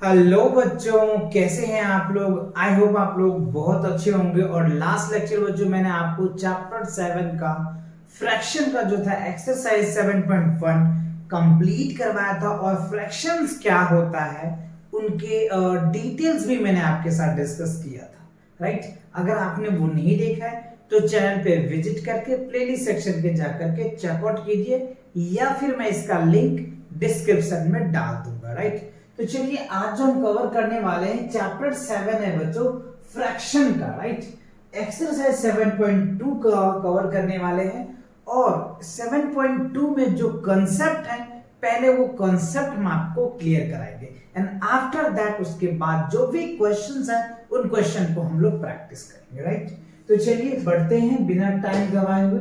Hello बच्चों, कैसे हैं आप लोग। आई होप आप लोग बहुत अच्छे होंगे। और लास्ट लेक्चर बच्चों मैंने आपको चैप्टर 7 का फ्रैक्शन का जो था एक्सरसाइज 7.1 कंप्लीट करवाया था। और फ्रैक्शंस क्या होता है उनके डिटेल्स भी मैंने आपके साथ डिस्कस किया था, राइट। अगर आपने वो नहीं देखा है तो चैनल पे विजिट करके प्लेलिस्ट सेक्शन पे जाकर के चेकआउट कीजिए, या फिर मैं इसका लिंक डिस्क्रिप्शन में डाल दूंगा, राइट। तो चलिए आज जो हम कवर करने वाले हैं चैप्टर 7 है बच्चों फ्रैक्शन का, राइट। एक्सरसाइज 7.2 का कवर करने वाले हैं। और 7.2 में जो कंसेप्ट है पहले वो कंसेप्ट हम आपको क्लियर कराएंगे, एंड आफ्टर दैट उसके बाद जो भी क्वेश्चंस हैं उन क्वेश्चन को हम लोग प्रैक्टिस करेंगे, राइट। तो चलिए बढ़ते हैं बिना टाइम गवाए हुए।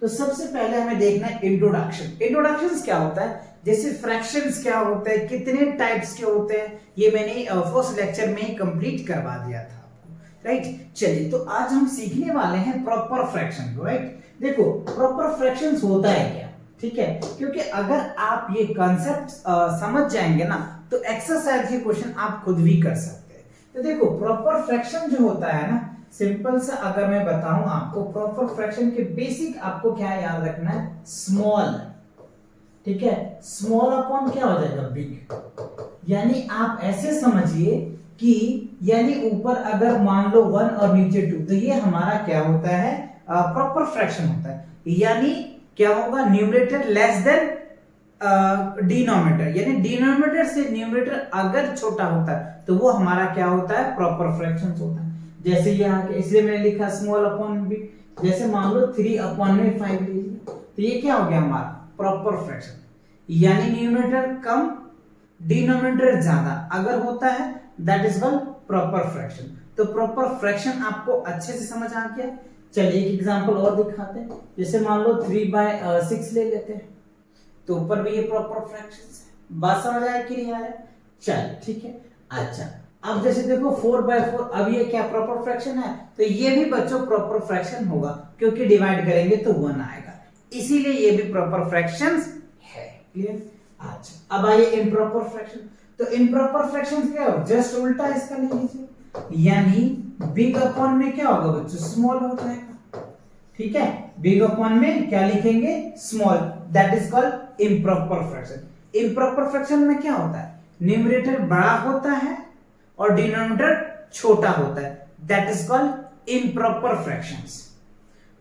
तो सबसे पहले हमें देखना है इंट्रोडक्शन। इंट्रोडक्शंस क्या होता है, जैसे फ्रैक्शंस क्या होते हैं, कितने टाइप्स के होते हैं, ये मैंने फर्स्ट लेक्चर में ही कंप्लीट करवा दिया था आपको, राइट। चलिए तो आज हम सीखने वाले हैं प्रॉपर फ्रैक्शन को, राइट। देखो प्रॉपर फ्रैक्शंस होता है क्या, ठीक है, क्योंकि अगर आप ये कॉन्सेप्ट समझ जाएंगे ना तो एक्सरसाइज के क्वेश्चन आप खुद भी कर सकते हैं। तो देखो प्रॉपर फ्रैक्शन जो होता है ना, सिंपल सा अगर मैं बताऊं आपको, प्रॉपर फ्रैक्शन के बेसिक आपको क्या याद रखना है, स्मॉल, ठीक है। स्मॉल अपॉन क्या हो जाएगा, बिग। यानी आप ऐसे समझिए कि यानी ऊपर अगर मान लो 1 और नीचे 2, तो ये हमारा क्या होता है, प्रॉपर फ्रैक्शन होता है। यानी क्या होगा, न्यूमरेटर लेस देन डिनोमिनेटर, यानी डिनोमिनेटर से न्यूमरेटर अगर छोटा होता है तो वो हमारा क्या होता है, प्रॉपर फ्रैक्शन होता है। जैसे यहाँ के इसलिए मैंने लिखा स्मॉल अपॉन बिग। जैसे मान लो 3 अपॉन में 5 लीजिए, तो ये क्या हो गया हमारा प्रॉपर फ्रैक्शन। यानी न्यूमरेटर कम डिनोमिनेटर ज्यादा अगर होता है, that is called proper fraction. तो प्रॉपर फ्रैक्शन आपको अच्छे से समझ आ गया। चलिए एक एग्जांपल और दिखाते हैं। जैसे मान लो 3/6 ले लेते हैं, तो ऊपर भी ये प्रॉपर फ्रैक्शन है। बात समझ आया कि नहीं आया, चलिए ठीक है। अच्छा अब जैसे देखो 4/4, अब ये क्या प्रॉपर फ्रैक्शन है, तो ये भी बच्चों प्रॉपर फ्रैक्शन होगा, क्योंकि डिवाइड करेंगे तो 1 आएगा, इसीलिए ये भी प्रॉपर फ्रैक्शंस है। क्लियर। अच्छा अब आइए इम्प्रॉपर फ्रैक्शन। तो इम्प्रॉपर फ्रैक्शन क्या हो, जस्ट उल्टा इसका लिख लीजिए। यानी बिग अपॉन में क्या होगा बच्चों, स्मॉल हो जाएगा, ठीक है। बिग अपॉन में क्या लिखेंगे, small, that is called improper fraction. Improper fraction में क्या होता है, न्यूमरेटर बड़ा होता है और डिनोमिनेटर छोटा होता है, that is called improper fractions.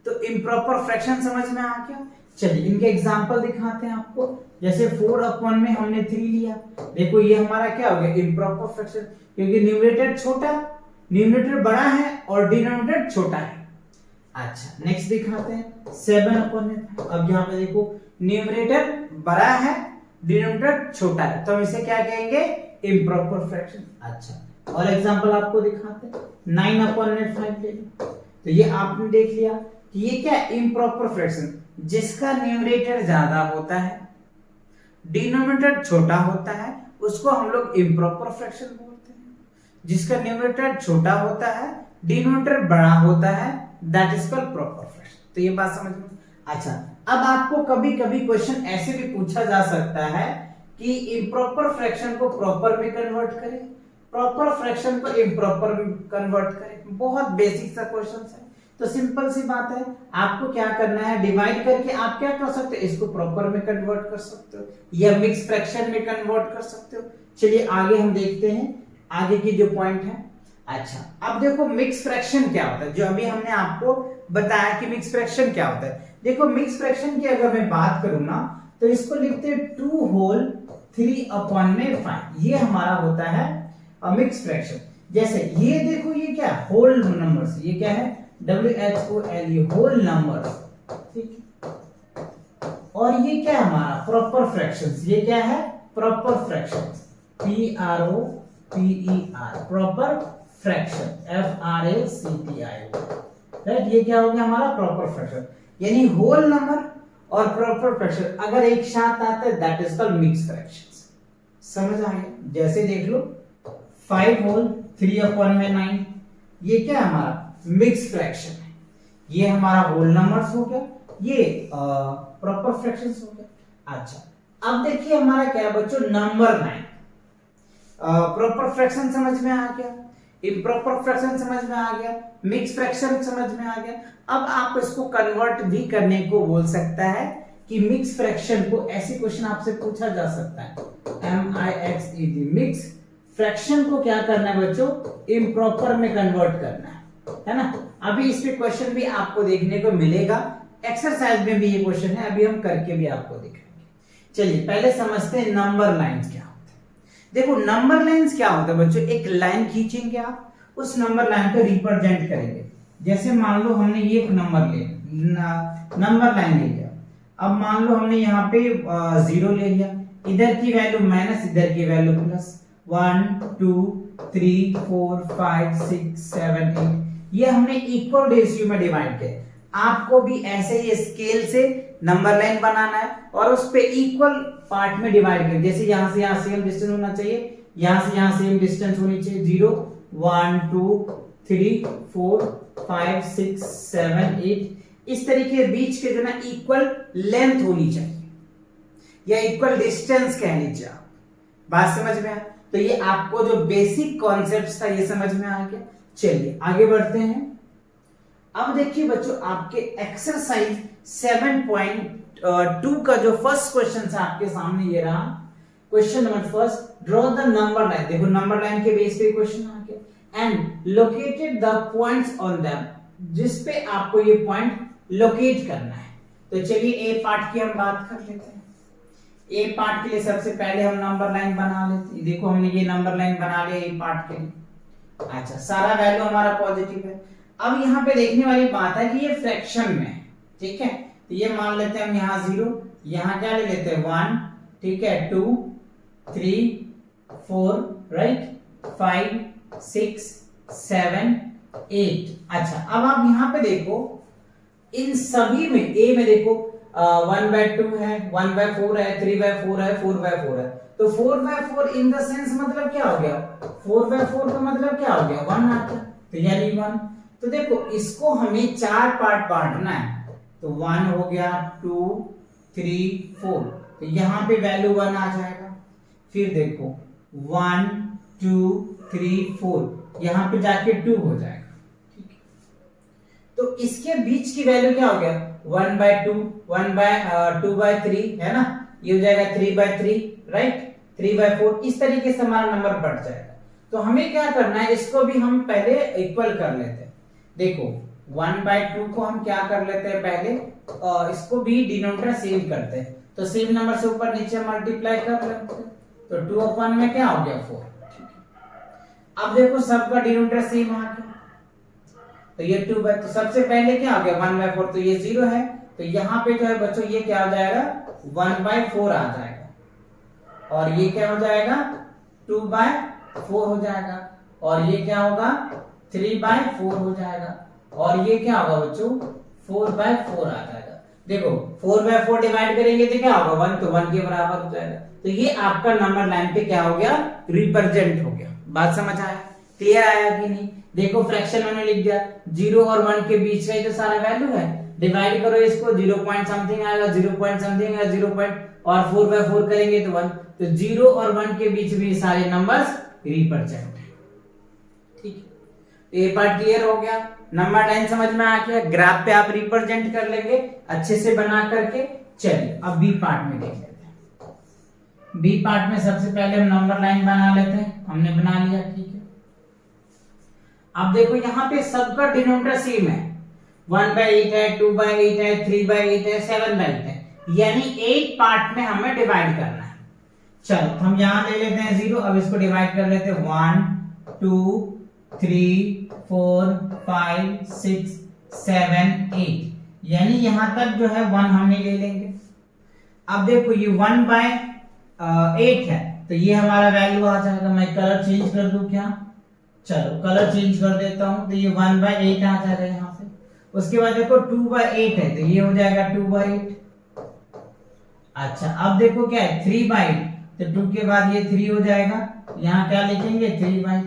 तो इम्प्रॉपर फ्रैक्शन समझ में आ गया। चलिए इनके एग्जांपल दिखाते हैं आपको। जैसे 4 अपॉन में हमने 3 लिया, देखो ये हमारा क्या हो गया, इम्प्रॉपर फ्रैक्शन, क्योंकि न्यूमरेटर छोटा, न्यूमरेटर बड़ा है और डिनोमिनेटर छोटा है। अच्छा नेक्स्ट दिखाते हैं 7 अपॉन में। अब यहाँ पे देखो न्यूमरेटर बड़ा है, डिनोमिनेटर छोटा है, तो हम इसे क्या कहेंगे, इम्प्रॉपर फ्रैक्शन। अच्छा और एग्जांपल आपको दिखाते हैं 9 अपॉन में 5 ले लो, तो ये आपने देख लिया कि ये क्या इम्प्रॉपर फ्रैक्शन, जिसका न्यूमरेटर ज्यादा होता है, डिनोमिनेटर छोटा होता है, उसको हम लोग इम्प्रॉपर फ्रैक्शन बोलते हैं। जिसका न्यूमरेटर छोटा होता है, डिनोमिनेटर बड़ा होता है, that is called proper fraction. तो ये बात समझ में। अच्छा अब आपको कभी कभी क्वेश्चन ऐसे भी पूछा जा सकता है कि इम्प्रॉपर फ्रैक्शन को प्रॉपर में कन्वर्ट करें, प्रॉपर फ्रैक्शन को इम्प्रॉपर में कन्वर्ट करें। बहुत बेसिक सा क्वेश्चन है। तो सिंपल सी बात है, आपको क्या करना है, डिवाइड करके आप क्या कर सकते हो, इसको प्रॉपर में कन्वर्ट कर सकते हो या मिक्स फ्रैक्शन में कन्वर्ट कर सकते हो। चलिए आगे हम देखते हैं आगे की जो पॉइंट है। अच्छा अब देखो मिक्स फ्रैक्शन क्या होता है, जो अभी हमने आपको बताया कि मिक्स फ्रैक्शन क्या होता है। देखो मिक्स फ्रैक्शन की अगर मैं बात करूं ना, तो इसको लिखते हैं 2 होल 3 अपॉन में 5, ये हमारा होता है मिक्स फ्रैक्शन। जैसे ये देखो ये क्या होल नंबर्स, ये क्या है WHOLE होल नंबर, ठीक है। और ये क्या है हमारा प्रॉपर फ्रैक्शंस, ये क्या है proper fractions, PROPER proper fraction, FRACTI, right. ये क्या हो गया हमारा प्रॉपर फ्रैक्शन, यानी होल नंबर और प्रॉपर फ्रैक्शन अगर एक साथ आते हैं, that is called mix fractions. समझ आए। जैसे देख लो 5 होल 3 अपॉन में 9, ये क्या है हमारा मिक्स फ्रैक्शन है, ये हमारा होल नंबर्स हो गया, ये प्रॉपर फ्रैक्शंस हो गया। अच्छा अब देखिए हमारा क्या है बच्चों, नंबर 9। प्रॉपर फ्रैक्शन समझ में आ गया, इम्प्रॉपर फ्रैक्शन समझ में आ गया, मिक्स फ्रैक्शन समझ में आ गया। अब आप इसको कन्वर्ट भी करने को बोल सकता है कि मिक्स फ्रैक्शन को, ऐसे क्वेश्चन आपसे पूछा जा सकता है, MIXED, मिक्स फ्रैक्शन को क्या करना है बच्चों, इम्प्रॉपर में कन्वर्ट करना है ना। अभी इस पे क्वेश्चन भी आपको देखने को मिलेगा, एक्सरसाइज में भी ये क्वेश्चन है, अभी हम करके भी आपको दिखाएंगे। चलिए पहले समझते हैं नंबर लाइंस क्या होता है। देखो नंबर लाइंस क्या होता है बच्चों, एक लाइन खींचेंगे आप, उस नंबर लाइन पे रिप्रेजेंट करेंगे। जैसे मान लो हमने ये एक नंबर लाइन ले लिया, अब मान लो हमने यहाँ पे 0 ले लिया, इधर की वैल्यू माइनस, इधर की वैल्यू प्लस, 1 2 3 4 5 6 7 8, ये हमने इक्वल रेशियो में डिवाइड किया। आपको भी ऐसे ही स्केल से नंबर लाइन बनाना है और उस पे इक्वल पार्ट में डिवाइड कर, जैसे यहां से यहां सेम डिस्टेंस होना चाहिए, यहां से यहां सेम डिस्टेंस होनी चाहिए, 0 1 2 3 4 5 6 7 8, इस तरीके बीच के जो ना इक्वल लेंथ होनी चाहिए या इक्वल डिस्टेंस कह लीजिए आप। बात समझ में आया? तो ये आपको जो बेसिक कॉन्सेप्ट था ये समझ में आ गया। चलिए आगे बढ़ते हैं। अब देखिए बच्चों आपके एक्सरसाइज 7.2 का जो फर्स्ट क्वेश्चन था आपके सामने ये रहा। Question number first, draw the number line. देखो नंबर लाइन के बेस पे क्वेश्चन आ गया। And located the points on them, जिस पे आपको ये पॉइंट लोकेट करना है। तो चलिए ए पार्ट की हम बात कर लेते हैं। ए पार्ट के लिए सबसे पहले हम नंबर लाइन बना लेते हैं। देखो हमने ये नंबर लाइन बना लिया ए पार्ट के लिए। अच्छा, सारा वैल्यू हमारा पॉजिटिव है। अब यहाँ पे देखने वाली बात है कि ये फ्रैक्शन में है, ठीक है। तो ये मान लेते हैं हम यहाँ 0, यहाँ क्या ले लेते हैं 1, ठीक है, 2 3 4 राइट, 5 6 7 8। अच्छा, अब आप यहाँ पे देखो इन सभी में ए में देखो 1/2 है, 1/4 है, 3/4 है, 4/4 है। तो 4/4 इन द सेंस मतलब क्या हो गया, 4/4 का मतलब क्या हो गया 1 आ गया, तो यानी 1। तो देखो इसको हमें 4 पार्ट बांटना है, तो 1 हो गया, 2 3 4, तो यहाँ पे वैल्यू 1 आ जाएगा। फिर देखो 1 2 3 4, यहाँ पे जाके 2 हो जाएगा, ठीक है। तो इसके बीच की वैल्यू क्या हो गया 1/2, 2/3 है ना, ये हो जाएगा 3/3 राइट, 3/4। इस तरीके से हमारा नंबर बढ़ जाएगा। तो हमें क्या करना है, इसको भी हम पहले इक्वल कर लेते हैं। देखो 1/2 को हम क्या कर लेते हैं पहले, इसको भी डिनोमिनेटर सेम करते हैं। तो सेम नंबर से ऊपर नीचे मल्टीप्लाई कर लेते हैं, तो 2 में क्या हो गया 4, ठीक है। अब देखो सबका डिनोमिनेटर सेम आ गया, तो ये 2, तो सबसे पहले क्या हो गया 1/4, तो ये 0 है, तो यहाँ पे जो है बच्चों ये क्या हो जाएगा 1/4 आ जाएगा, और ये क्या हो जाएगा 2/4 हो जाएगा, और ये क्या होगा 3/4 हो जाएगा, और ये क्या होगा बच्चों 4/4 आ जाएगा। देखो 4/4 डिवाइड करेंगे तो क्या होगा 1, तो 1 के बराबर हो जाएगा। तो ये आपका नंबर लाइन पे क्या हो गया, रिप्रेजेंट हो गया। बात समझ आया, क्लियर आया कि नहीं? देखो फ्रैक्शन मैंने लिख दिया, 0 और 1 के बीच का जो सारा वैल्यू है डिवाइड करो इसको, 0 पॉइंट समथिंग आएगा, 0 पॉइंट समथिंग आएगा, 0 पॉइंट, और 4/4 करेंगे तो 1, तो 0 और 1 के बीच में सारे नंबर्स रिप्रेजेंट है, ठीक है। ये पार्ट क्लियर हो गया, नंबर लाइन समझ में आ गया, ग्राफ पे आप रिप्रेजेंट कर लेंगे अच्छे से बना करके। चलिए अब बी पार्ट में देख लेते हैं। बी पार्ट में सबसे पहले हम नंबर लाइन बना लेते हैं, हमने बना लिया, ठीक है। अब देखो यहाँ पे सबका डिनोमिनेटर सेम है, 1/8 है, 2/8 है, 3/8 है, 7/8 है, यानी 8 पार्ट में हमें डिवाइड करना है। चलो तो हम यहां ले लेते हैं 0, अब इसको डिवाइड कर लेते हैं 1 2 3 4 5 6 7 8, यानी यहां तक जो है 1 हमने ले लेंगे। अब देखो ये 1/8 है, तो ये हमारा वैल्यू आ जाएगा। मैं कलर चेंज कर दूं क्या, चलो कलर चेंज कर देता हूं, तो ये 1/8 आ जाएगा यहाँ से। उसके बाद देखो 2/8 है, तो ये हो जाएगा 2/8। अच्छा अब देखो क्या है 3/8, तो 2 के बाद ये 3 हो जाएगा, यहाँ क्या लिखेंगे 3/8।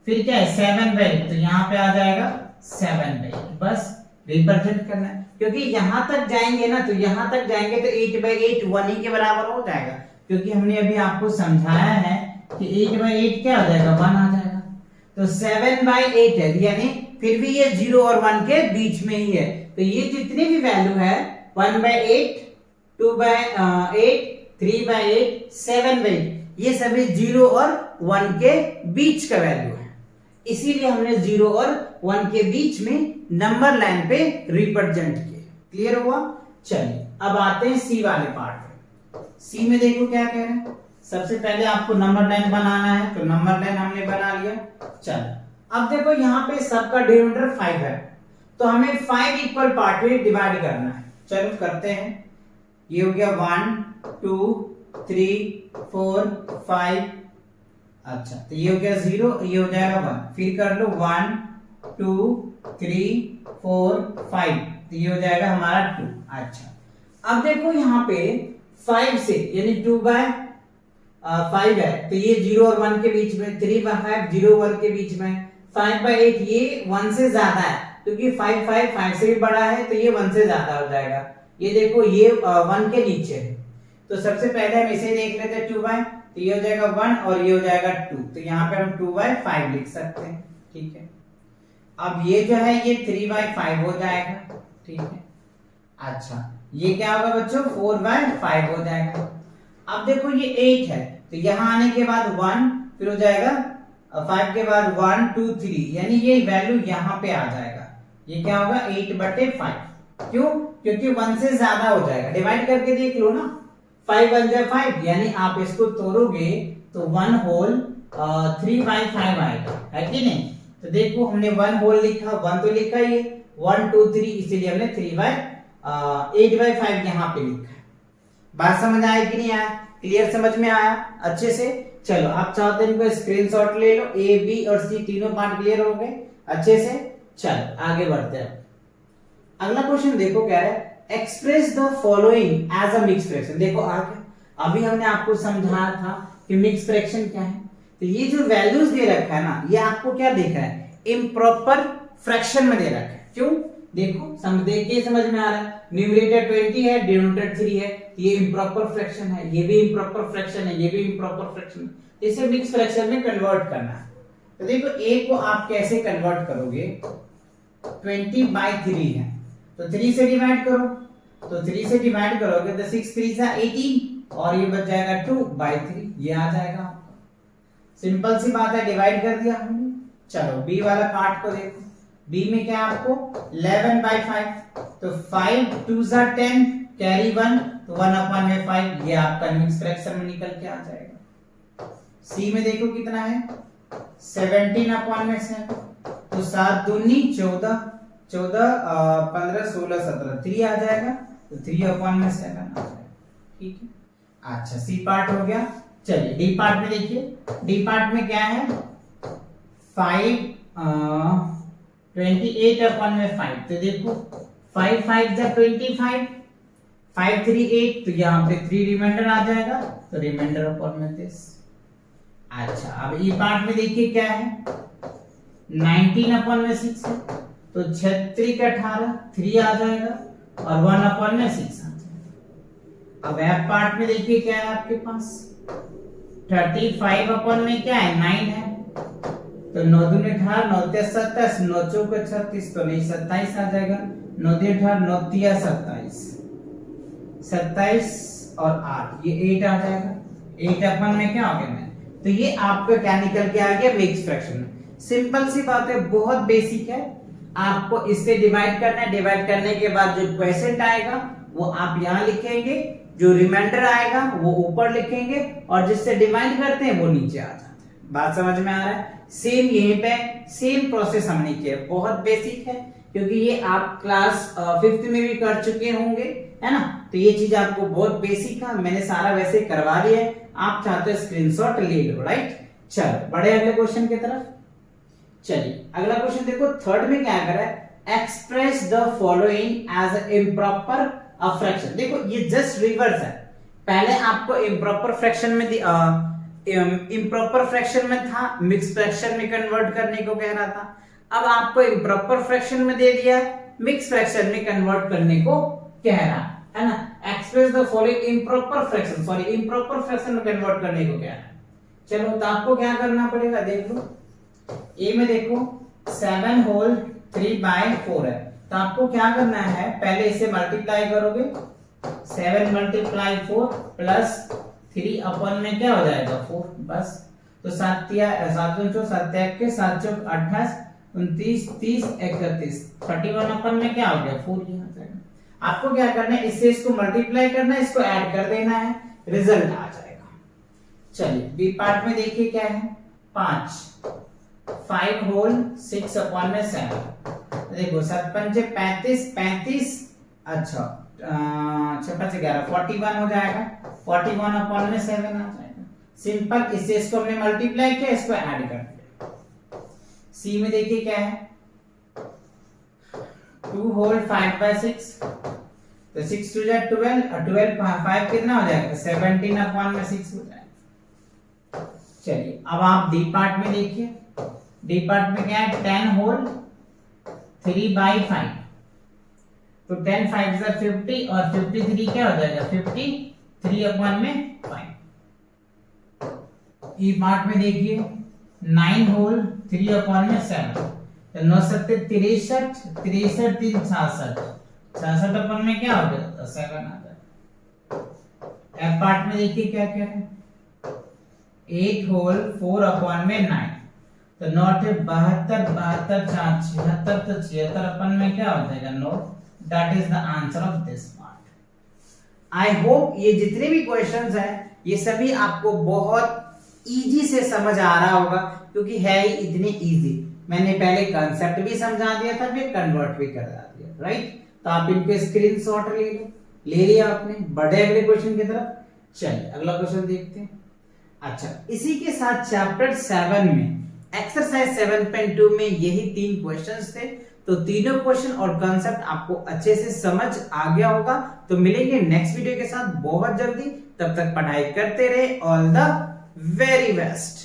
फिर क्या है 7/8, तो यहाँ पे आ जाएगा 7/8। बस रिप्रेजेंट करना है, क्योंकि यहां तक जाएंगे ना, तो यहां तक जाएंगे तो 8/8 1 ही के बराबर हो जाएगा, क्योंकि हमने अभी आपको समझाया है कि 8/8 क्या आ जाएगा, 1 आ जाएगा। तो 7/8 है, यानी फिर भी ये 0 और 1 के बीच में ही है। तो ये जितनी भी वैल्यू है 1/8, 2/8, 3/8, 7/8, ये सभी 0 और 1 के बीच का वैल्यू है, इसीलिए हमने 0 और 1 के बीच में नंबर लाइन पे रिप्रेजेंट किए। क्लियर हुआ? चलिए अब आते हैं सी वाले पार्ट में। सी में देखो क्या कह रहे हैं। सबसे पहले आपको नंबर लाइन बनाना है, तो नंबर लाइन हमने बना लिया। चलो अब देखो यहाँ पे सबका डिनोमिनेटर 5 है, तो हमें 5 इक्वल पार्ट में डिवाइड करना है। चलो करते हैं। ये हो गया 1 2 3 4 5। अच्छा, तो ये हो गया 0, ये हो जाएगा 1। फिर कर लो 1 2 3 4 5, तो ये हो जाएगा हमारा 2। अच्छा, अब देखो यहाँ पे 5 से यानी 2/5 है, तो ये 0 और 1 के बीच में, 3/5 0 1 के बीच में, 5/8 ये 1 से ज्यादा है, क्योंकि 5 से भी बड़ा है, तो ये 1 से ज्यादा हो जाएगा। ये देखो ये 1 के नीचे है, तो सबसे पहले हम इसे देख लेते हैं 2/, तो ये हो जाएगा 1 और ये हो जाएगा 2, तो यहाँ पे हम 2/5 लिख सकते हैं। ठीक है, अब ये जो है ये 3/5 हो जाएगा। ठीक है, अच्छा ये क्या होगा बच्चों, 4/5 हो जाएगा। अब देखो ये 8 है, तो यहां आने के बाद 1, फिर हो जाएगा 5 के बाद 1 2 3, यानी ये वैल्यू यहाँ पे आ जाएगा। ये क्या होगा 8/5। क्यों? क्योंकि 1 से ज्यादा हो जाएगा। डिवाइड करके देख लो ना, 5 1 जा 5, यानी आप इसको तोड़ोगे तो 1 होल 3/5 आएगा, है कि नहीं? तो देखो हमने 1 होल लिखा, 1 तो लिखा ही है, 1 2 3, इसीलिए हमने 8/5 यहाँ पे लिखा है। बात समझ आया कि नहीं आया? क्लियर समझ में आया अच्छे से? चलो आप चाहते हैं इनको स्क्रीनशॉट ले लो। ए बी और सी तीनों पार्ट क्लियर हो गए अच्छे से। चलो आगे बढ़ते हैं। अगला क्वेश्चन देखो क्या है, express the following as a mix fraction. देखो आगे अभी हमने आपको समझाया था कि मिक्स फ्रैक्शन क्या है। तो ये जो वैल्यूज दे रखा है ना, ये आपको क्या देखा है, इम्प्रॉपर फ्रैक्शन में दे रखा है। क्यों? देखो देख के समझ में आ रहा है, न्यूमरेटर 20 है, डिनोमिनेटर 3 है, ये इम्प्रॉपर फ्रैक्शन है, ये भी इम्प्रॉपर फ्रैक्शन है, ये भी इम्प्रॉपर फ्रैक्शन है। इसे मिक्स फ्रैक्शन में कन्वर्ट करना है। तो देखो ए को आप कैसे कन्वर्ट करोगे, 20/3 है, तो 3 से डिवाइड करो, तो 3 से डिवाइड करोगे तो 6 3 सा 18 और ये बच जाएगा 2/3, ये आ जाएगा आपका। सिंपल सी बात है, डिवाइड कर दिया हमने। चलो बी वाला पार्ट को देखो। बी में क्या आपको 11/5, तो 5 2 सा 10, कैरी 1, तो 1/5, ये आपका मिक्स फ्रैक्शन में निकल के आ जाएगा। सी में देखो कितना है, 17/7, तो 7 दूनी 14, 14 15 16 17, 3 आ जाएगा, तो 3/7 आ जाएगा। ठीक है, अच्छा सी पार्ट हो गया। चलिए डी पार्ट में देखिए। डी पार्ट में क्या है, 28/5, तो देखो 5 5 जा 25, 5 3 8, तो यहाँ पे 3 रिमाइंडर आ जाएगा, तो रिमाइंडर अपॉन में 30। अच्छा अब ई पार्ट में देखिए क्या है, 19/6 है, तो 36 का 18, 3 आ जाएगा और 1/6 आ जाएगा। अब एफ पार्ट में देखिए क्या है आपके पास, 35 में क्या है 9 है, तो 9 दूनी 18, 9 3 27, 9 4 36, तो नहीं 27 आ जाएगा, 9 3 18, 9 3 27, 27 और 8, ये 8 आ जाएगा। 8 में क्या हो गया, तो ये आपका क्या निकल के आ गया, मिक्स फ्रैक्शन में। सिंपल सी बात है, बहुत बेसिक है। आपको इससे डिवाइड करना है, डिवाइड करने के बाद जो क्वोशिएंट आएगा वो आप यहाँ लिखेंगे, जो रिमाइंडर आएगा वो ऊपर लिखेंगे, और जिससे डिवाइड करते हैं वो नीचे आ जाता है। बात समझ में आ रहा है? सेम यहीं पे सेम प्रोसेस हमने किया, बहुत बेसिक है, क्योंकि ये आप क्लास 5th में भी कर चुके होंगे, है ना? तो ये चीज आपको बहुत बेसिक है, मैंने सारा वैसे करवा दिया है, आप चाहते हो स्क्रीनशॉट ले लो, राइट? चलो बढ़े अगले क्वेश्चन की तरफ। चलिए अगला क्वेश्चन देखो, थर्ड में क्या कर रहा है, express the following as improper fraction. देखो ये जस्ट रिवर्स है, पहले आपको इम्प्रॉपर फ्रैक्शन में इम्प्रॉपर फ्रैक्शन में था, मिक्स फ्रैक्शन में कन्वर्ट करने को कह रहा था, अब आपको इम्प्रॉपर फ्रैक्शन में दे दिया, मिक्स फ्रैक्शन में कन्वर्ट करने को कह रहा है ना? Express the following improper fraction, sorry improper fraction में कन्वर्ट करने को कह रहा है। चलो तो आपको क्या करना पड़ेगा, देख लो ए में देखो 7 होल 3/4 है, तो आपको क्या करना है, पहले इसे मल्टीप्लाई करोगे, 7 मल्टीप्लाई 4 प्लस 3 अपन में क्या हो जाएगा 4, बस। तो 7 7 7 के 7 चौक 28 29 30 31 31 अपन में क्या हो गया 4, यहाँ जाएगा। आपको क्या करना है, इससे इसको मल्टीप्लाई करना है, इसको ऐड कर देना है, रिजल्ट आ जाएगा। चलिए बी पार्ट में देखिए क्या है, 5 होल 6 अपन में 7, देखो 7 पंजे 35 35, अच्छा 6 5 11 41 हो जाएगा, 41 अपन में 7 आ जाएगा। सिंपल, इससे इसको हमने मल्टीप्लाई किया, इसको ऐड कर दिया। सी में देखिए क्या है, 2 होल 5/6, तो 6 2 जा 12 और 12 5 कितना हो जाएगा 17 अपन में 6 हो जाएगा। चलिए अब आप डी पार्ट में देखिए, डी पार्ट में क्या है, 10 होल 3/5, तो 10 5 जा 50 और 53 क्या हो जाएगा 53 अपन में 5। ई पार्ट में देखिए 9 होल 3 अपन में 7, तो 9 7 63 63 3 66 66 अपन में क्या हो गया 7 आ जाएगा। एफ पार्ट में देखिए क्या क्या है, 8 होल 4 अपन में 9, तो 9 72 72 4 76, तो 76 अपन में क्या हो जाएगा 9। That is the answer of this part. I hope ये जितने भी क्वेश्चंस हैं ये सभी आपको बहुत इजी से समझ आ रहा होगा, क्योंकि है ही इतनी इजी। मैंने पहले कांसेप्ट भी समझा दिया था, फिर कन्वर्ट भी करा दिया, राइट। तो आप इनके स्क्रीनशॉट ले लो, ले लिया आपने, बढ़े अगले क्वेश्चन की तरफ। चलिए अगला क्वेश्चन देखते हैं। अच्छा, इसी के साथ चैप्टर 7 में एक्सरसाइज 7.2 में यही 3 क्वेश्चंस थे, तो तीनों क्वेश्चन और कांसेप्ट आपको अच्छे से समझ आ गया होगा। तो मिलेंगे नेक्स्ट वीडियो के साथ बहुत जल्दी, तब तक पढ़ाई करते रहे। All the very best।